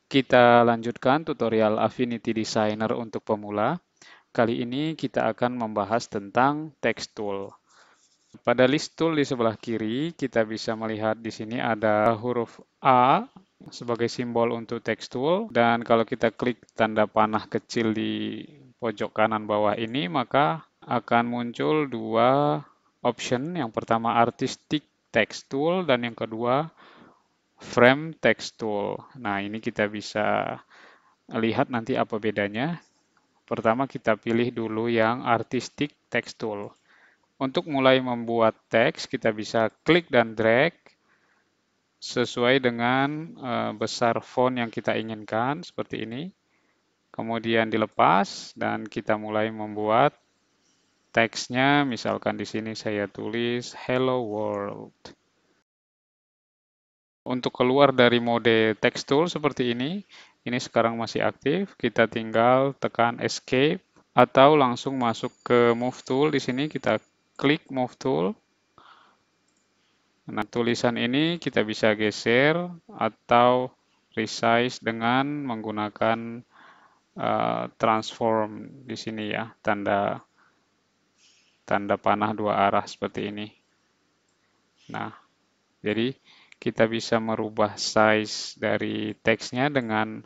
Kita lanjutkan tutorial Affinity Designer untuk pemula. Kali ini kita akan membahas tentang text tool. Pada list tool di sebelah kiri, kita bisa melihat di sini ada huruf A sebagai simbol untuk text tool. Dan kalau kita klik tanda panah kecil di pojok kanan bawah ini, maka akan muncul dua option. Yang pertama Artistic Text Tool dan yang kedua Frame Text Tool. Nah, ini kita bisa lihat nanti apa bedanya. Pertama kita pilih dulu yang Artistic Text Tool. Untuk mulai membuat teks, kita bisa klik dan drag sesuai dengan besar font yang kita inginkan, seperti ini. Kemudian dilepas dan kita mulai membuat teksnya. Misalkan di sini saya tulis Hello World. Untuk keluar dari mode text tool seperti ini sekarang masih aktif, kita tinggal tekan escape atau langsung masuk ke move tool. Di sini kita klik move tool. Nah, tulisan ini kita bisa geser atau resize dengan menggunakan transform di sini ya, tanda panah dua arah seperti ini. Nah, jadi kita bisa merubah size dari teksnya dengan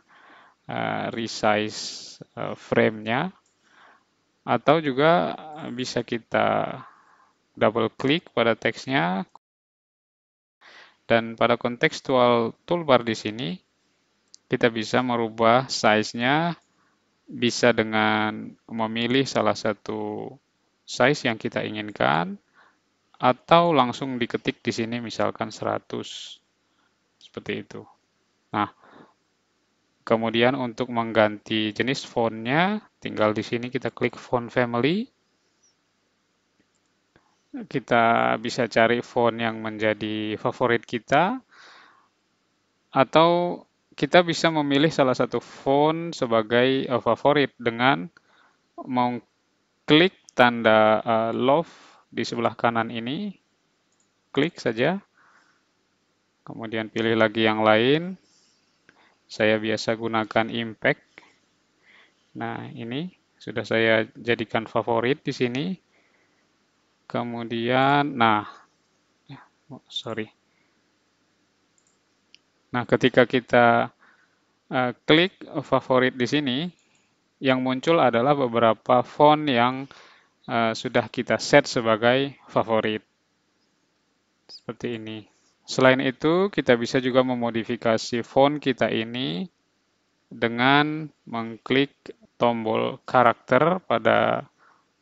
resize frame-nya, atau juga bisa kita double klik pada teksnya, dan pada contextual toolbar di sini kita bisa merubah size-nya, bisa dengan memilih salah satu size yang kita inginkan, atau langsung diketik di sini misalkan 100, seperti itu. Nah, kemudian untuk mengganti jenis fontnya, tinggal di sini kita klik font family. Kita bisa cari font yang menjadi favorit kita, atau kita bisa memilih salah satu font sebagai favorit dengan mengklik tanda love di sebelah kanan ini. Klik saja, kemudian pilih lagi yang lain. Saya biasa gunakan impact. Nah, ini sudah saya jadikan favorit di sini. Kemudian, sorry. Nah, ketika kita klik favorit di sini, yang muncul adalah beberapa font yang sudah kita set sebagai favorit. Seperti ini. Selain itu, kita bisa juga memodifikasi font kita ini dengan mengklik tombol karakter pada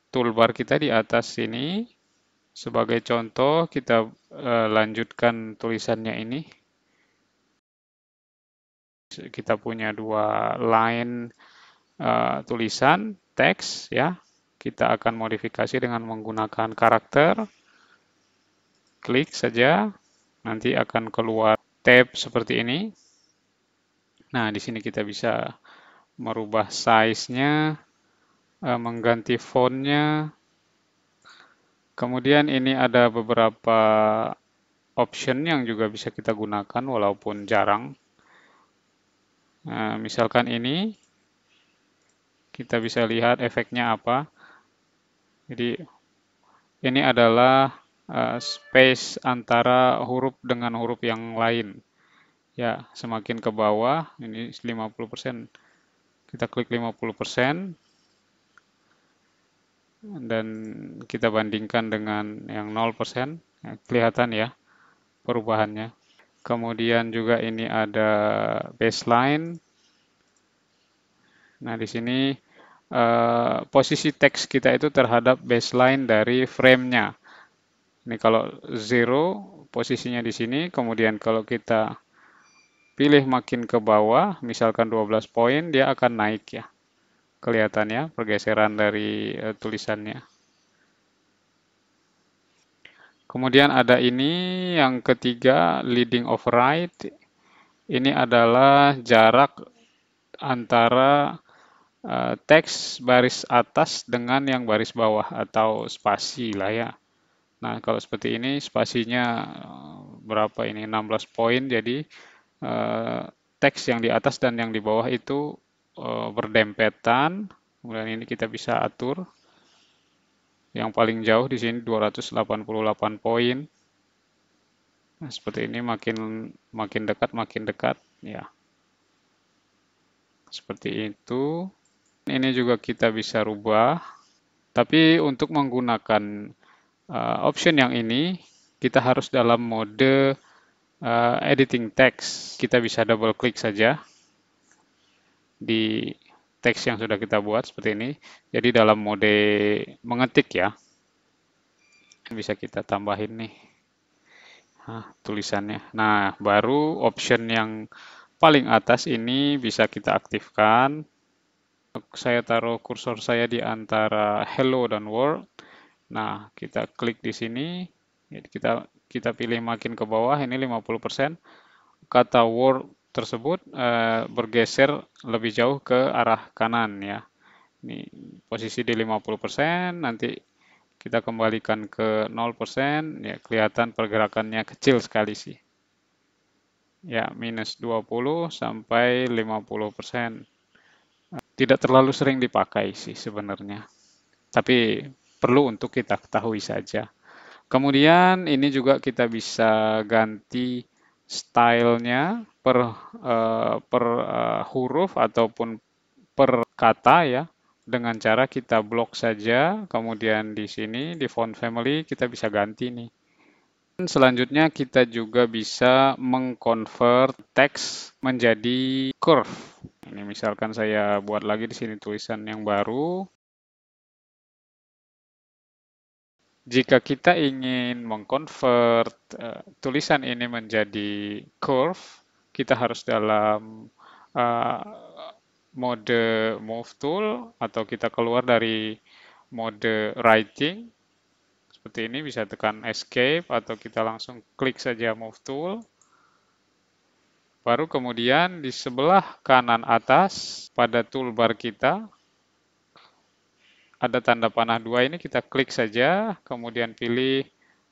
toolbar kita di atas sini. Sebagai contoh, kita lanjutkan tulisannya ini. Kita punya dua line tulisan, teks ya. Kita akan modifikasi dengan menggunakan karakter. Klik saja, nanti akan keluar tab seperti ini. Nah, di sini kita bisa merubah size-nya, mengganti font-nya. Kemudian ini ada beberapa option yang juga bisa kita gunakan walaupun jarang. Misalkan ini, kita bisa lihat efeknya apa. Jadi ini adalah space antara huruf dengan huruf yang lain. Ya, semakin ke bawah, ini 50%. Kita klik 50%, dan kita bandingkan dengan yang 0%. Ya, kelihatan ya perubahannya. Kemudian juga ini ada baseline. Nah, di sini posisi teks kita itu terhadap baseline dari frame-nya. Ini kalau 0, posisinya di sini. Kemudian kalau kita pilih makin ke bawah, misalkan 12 poin, dia akan naik ya. Kelihatannya pergeseran dari tulisannya. Kemudian ada ini yang ketiga, leading override. Ini adalah jarak antara teks baris atas dengan yang baris bawah atau spasi lah ya. Nah, kalau seperti ini spasinya berapa ini? 16 poin, jadi teks yang di atas dan yang di bawah itu berdempetan. Kemudian ini kita bisa atur. Yang paling jauh di sini 288 poin. Nah, seperti ini makin dekat ya. Seperti itu. Ini juga kita bisa rubah. Tapi untuk menggunakan option yang ini, kita harus dalam mode editing text. Kita bisa double klik saja di teks yang sudah kita buat seperti ini. Jadi dalam mode mengetik ya. Bisa kita tambahin nih tulisannya. Nah, baru option yang paling atas ini bisa kita aktifkan. Saya taruh kursor saya di antara hello dan world. Nah, kita klik di sini. Kita pilih makin ke bawah, ini 50%. Kata world tersebut bergeser lebih jauh ke arah kanan ya. Ini posisi di 50%, nanti kita kembalikan ke 0%, ya kelihatan pergerakannya kecil sekali sih. Ya, minus 20 sampai 50%. Tidak terlalu sering dipakai sih sebenarnya. Tapi perlu untuk kita ketahui saja. Kemudian ini juga kita bisa ganti stylenya per huruf ataupun per kata ya. Dengan cara kita blok saja, kemudian di sini di font family kita bisa ganti nih. Selanjutnya kita juga bisa mengconvert teks menjadi curve. Ini misalkan saya buat lagi di sini tulisan yang baru. Jika kita ingin mengconvert tulisan ini menjadi curve, kita harus dalam uh, mode move tool atau kita keluar dari mode writing. Seperti ini bisa tekan escape atau kita langsung klik saja move tool. Baru kemudian di sebelah kanan atas pada toolbar kita ada tanda panah 2 ini kita klik saja, kemudian pilih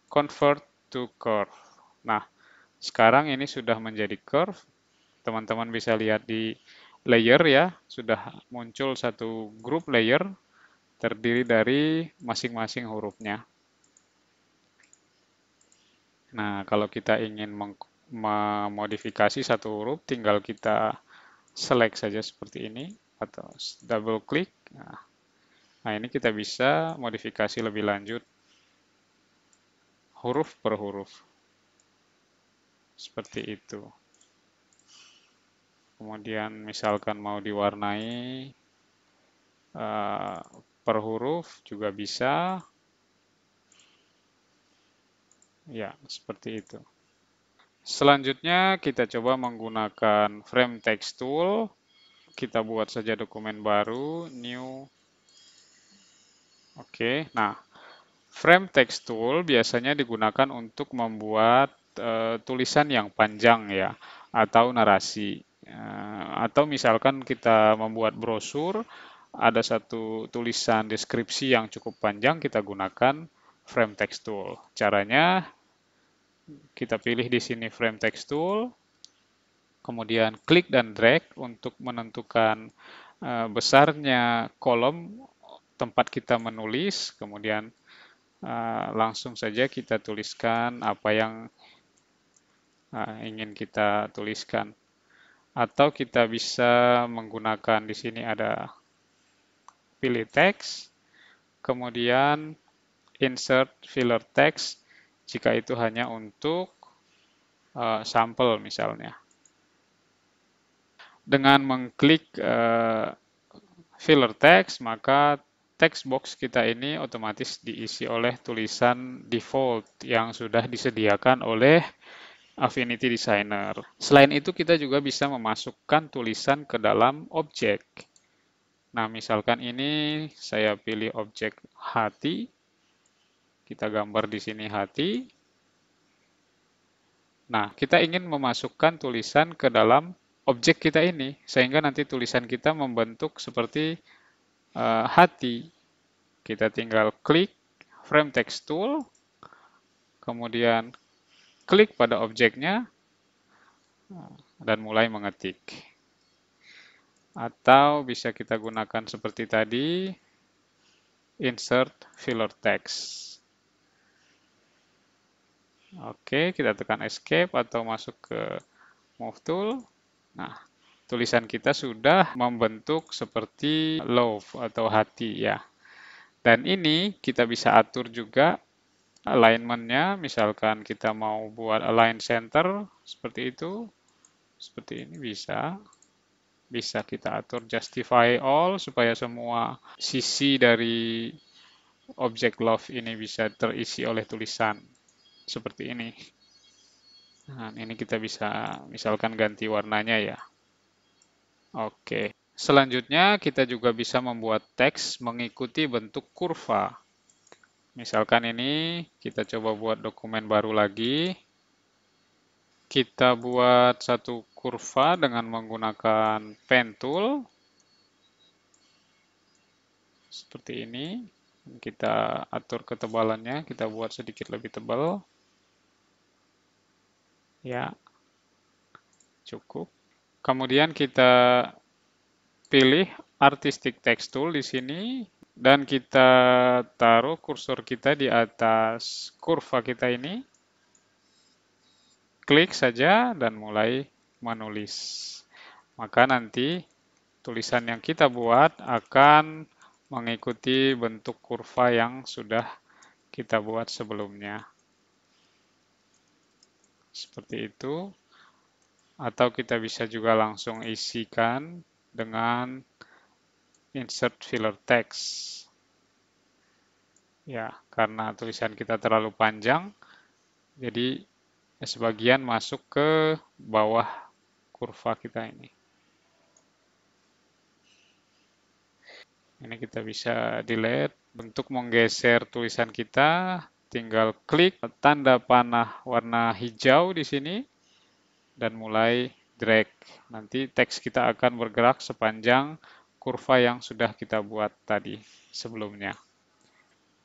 convert to curve. Nah, sekarang ini sudah menjadi curve. Teman-teman bisa lihat di layer ya, sudah muncul satu grup layer terdiri dari masing-masing hurufnya. Nah, kalau kita ingin memodifikasi satu huruf, tinggal kita select saja seperti ini, atau double klik. Nah, ini kita bisa modifikasi lebih lanjut huruf per huruf. Seperti itu. Kemudian misalkan mau diwarnai per huruf juga bisa. Ya, seperti itu. Selanjutnya kita coba menggunakan frame text tool. Kita buat saja dokumen baru, new. Oke, nah frame text tool biasanya digunakan untuk membuat tulisan yang panjang ya, atau narasi. Atau misalkan kita membuat brosur, ada satu tulisan deskripsi yang cukup panjang, kita gunakan frame text tool. Caranya kita pilih di sini frame text tool, kemudian klik dan drag untuk menentukan besarnya kolom tempat kita menulis, kemudian langsung saja kita tuliskan apa yang ingin kita tuliskan. Atau kita bisa menggunakan di sini ada pilih teks, kemudian insert filler text jika itu hanya untuk sampel misalnya. Dengan mengklik filler text, maka text box kita ini otomatis diisi oleh tulisan default yang sudah disediakan oleh Affinity Designer. Selain itu, kita juga bisa memasukkan tulisan ke dalam objek. Nah, misalkan ini saya pilih objek hati. Kita gambar di sini hati. Nah, kita ingin memasukkan tulisan ke dalam objek kita ini, sehingga nanti tulisan kita membentuk seperti hati. Kita tinggal klik frame text tool, kemudian klik pada objeknya, dan mulai mengetik. Atau bisa kita gunakan seperti tadi, insert filler text. Oke, kita tekan escape atau masuk ke move tool. Nah, tulisan kita sudah membentuk seperti love atau hati ya. Dan ini kita bisa atur juga alignment-nya, misalkan kita mau buat align center seperti itu, seperti ini bisa. Bisa kita atur justify all supaya semua sisi dari objek love ini bisa terisi oleh tulisan seperti ini. Nah, ini kita bisa misalkan ganti warnanya ya. Oke. Selanjutnya kita juga bisa membuat teks mengikuti bentuk kurva. Misalkan ini kita coba buat dokumen baru lagi. Kita buat satu kurva dengan menggunakan pen tool. Seperti ini. Kita atur ketebalannya, kita buat sedikit lebih tebal. Ya, cukup. Kemudian kita pilih Artistic Text Tool di sini dan kita taruh kursor kita di atas kurva kita ini. Klik saja dan mulai menulis. Maka nanti tulisan yang kita buat akan mengikuti bentuk kurva yang sudah kita buat sebelumnya. Seperti itu. Atau kita bisa juga langsung isikan dengan insert filler text. Ya, karena tulisan kita terlalu panjang, jadi sebagian masuk ke bawah kurva kita ini. Ini kita bisa delete. Untuk menggeser tulisan kita, tinggal klik tanda panah warna hijau di sini dan mulai drag. Nanti teks kita akan bergerak sepanjang kurva yang sudah kita buat tadi sebelumnya.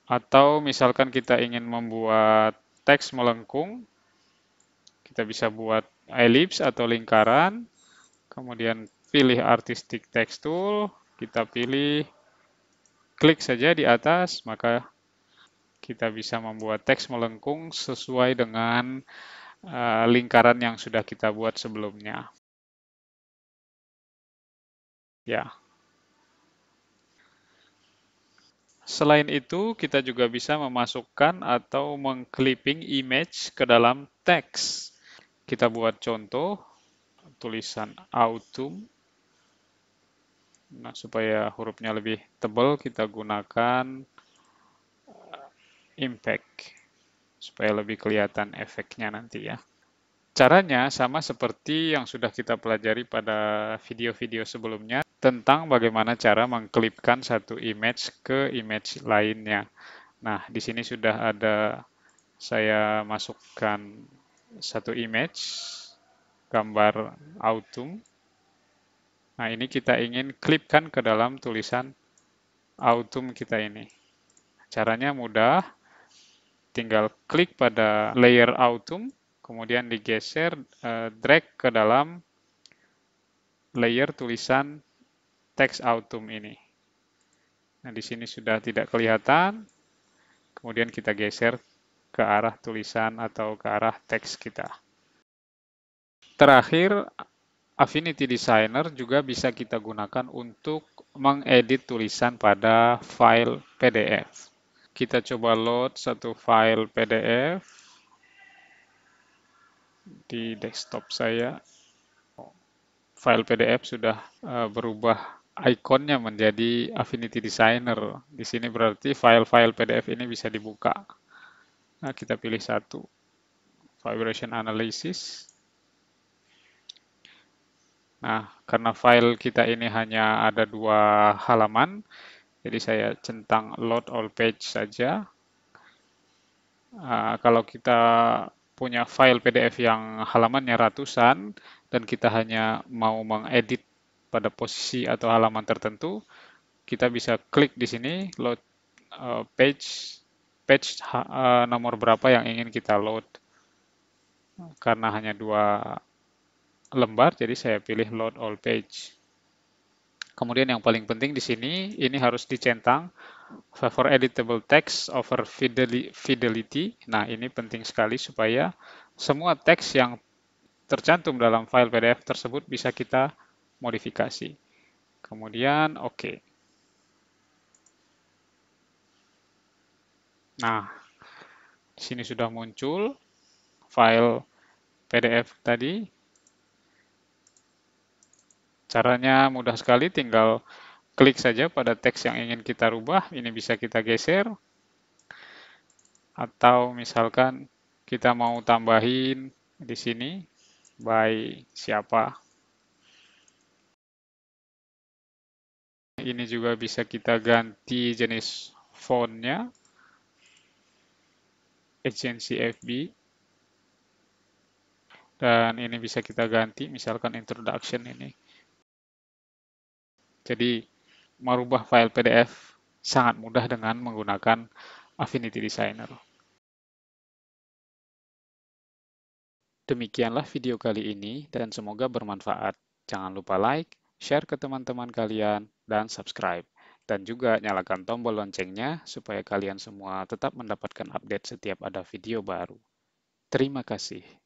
Atau misalkan kita ingin membuat teks melengkung, kita bisa buat ellipse atau lingkaran, kemudian pilih Artistic Text Tool, kita pilih, klik saja di atas, maka kita bisa membuat teks melengkung sesuai dengan lingkaran yang sudah kita buat sebelumnya. Ya. Selain itu, kita juga bisa memasukkan atau mengclipping image ke dalam teks. Kita buat contoh, tulisan autumn. Nah, supaya hurufnya lebih tebal, kita gunakan impact. Supaya lebih kelihatan efeknya nanti ya. Caranya sama seperti yang sudah kita pelajari pada video-video sebelumnya tentang bagaimana cara mengklipkan satu image ke image lainnya. Nah, di sini sudah ada saya masukkan satu image gambar autumn. Nah, ini kita ingin klipkan ke dalam tulisan autumn kita ini. Caranya mudah, tinggal klik pada layer autumn, kemudian digeser, drag ke dalam layer tulisan teks autumn ini. Nah, di sini sudah tidak kelihatan, kemudian kita geser ke arah tulisan atau ke arah teks kita. Terakhir, Affinity Designer juga bisa kita gunakan untuk mengedit tulisan pada file PDF. Kita coba load satu file PDF di desktop saya. File PDF sudah berubah ikonnya menjadi Affinity Designer. Di sini berarti file-file PDF ini bisa dibuka. Nah, kita pilih satu, Vibration Analysis. Nah, karena file kita ini hanya ada 2 halaman, jadi saya centang load all page saja. Kalau kita punya file PDF yang halamannya ratusan dan kita hanya mau mengedit pada posisi atau halaman tertentu, kita bisa klik di sini load page nomor berapa yang ingin kita load karena hanya 2 lembar, jadi saya pilih load all page. Kemudian yang paling penting di sini, ini harus dicentang favor editable text over fidelity. Nah, ini penting sekali supaya semua teks yang tercantum dalam file PDF tersebut bisa kita modifikasi. Kemudian, oke. Nah, di sini sudah muncul file PDF tadi. Caranya mudah sekali, tinggal klik saja pada teks yang ingin kita rubah. Ini bisa kita geser. Atau misalkan kita mau tambahin di sini by siapa. Ini juga bisa kita ganti jenis fontnya, agency FB. Dan ini bisa kita ganti, misalkan introduction ini. Jadi, merubah file PDF sangat mudah dengan menggunakan Affinity Designer. Demikianlah video kali ini dan semoga bermanfaat. Jangan lupa like, share ke teman-teman kalian, dan subscribe. Dan juga nyalakan tombol loncengnya supaya kalian semua tetap mendapatkan update setiap ada video baru. Terima kasih.